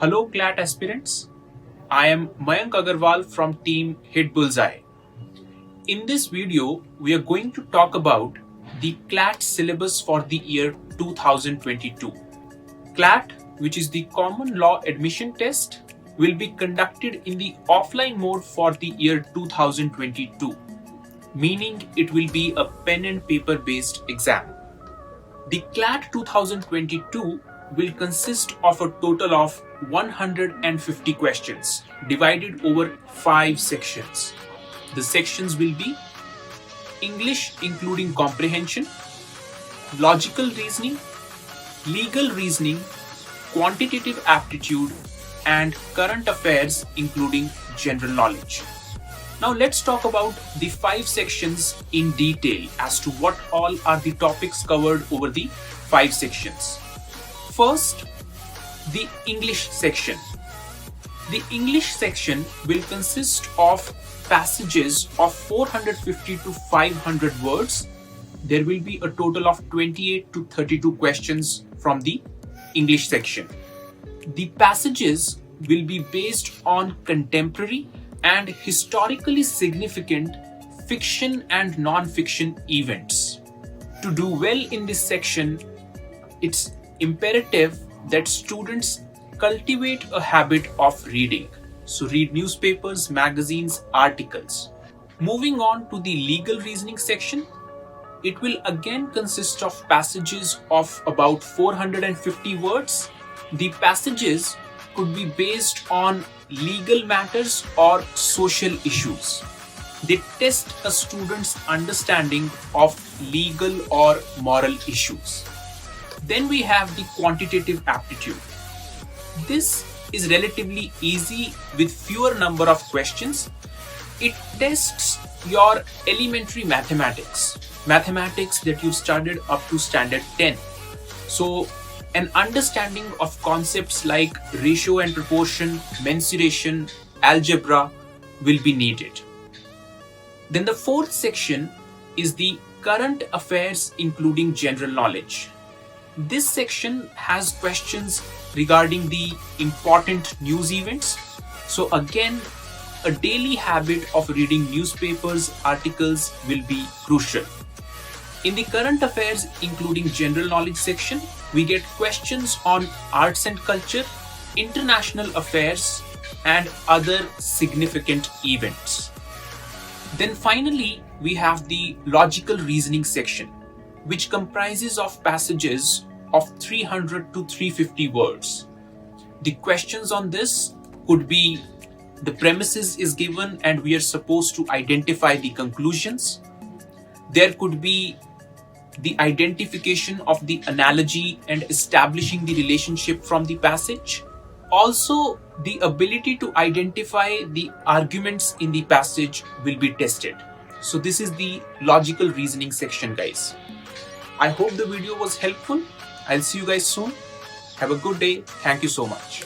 Hello CLAT aspirants, I am Mayank Agarwal from team Hit Bullseye. In this video, we are going to talk about the CLAT syllabus for the year 2022. CLAT, which is the Common Law Admission Test, will be conducted in the offline mode for the year 2022, meaning it will be a pen and paper based exam. The CLAT 2022 will consist of a total of 150 questions divided over 5 sections. The sections will be English including comprehension, logical reasoning, legal reasoning, quantitative aptitude, and current affairs including general knowledge. Now let's talk about the 5 sections in detail as to what all are the topics covered over the 5 sections. First, the English section. The English section will consist of passages of 450 to 500 words. There will be a total of 28 to 32 questions from the English section. The passages will be based on contemporary and historically significant fiction and non-fiction events. To do well in this section, it's imperative that students cultivate a habit of reading. So read newspapers, magazines, articles. Moving on to the legal reasoning section, it will again consist of passages of about 450 words. The passages could be based on legal matters or social issues. They test a student's understanding of legal or moral issues. Then we have the quantitative aptitude. This is relatively easy with fewer number of questions. It tests your elementary mathematics that you've studied up to standard 10. So an understanding of concepts like ratio and proportion, mensuration, algebra will be needed. Then the fourth section is the current affairs including general knowledge. This section has questions regarding the important news events. So again, a daily habit of reading newspapers, articles will be crucial. In the current affairs including general knowledge section, we get questions on arts and culture, international affairs, and other significant events. Then finally, we have the logical reasoning section, which comprises of passages of 300 to 350 words. The questions on this could be the premises is given and we are supposed to identify the conclusions. There could be the identification of the analogy and establishing the relationship from the passage. Also, the ability to identify the arguments in the passage will be tested. So this is the logical reasoning section, guys. I hope the video was helpful. I'll see you guys soon. Have a good day. Thank you so much.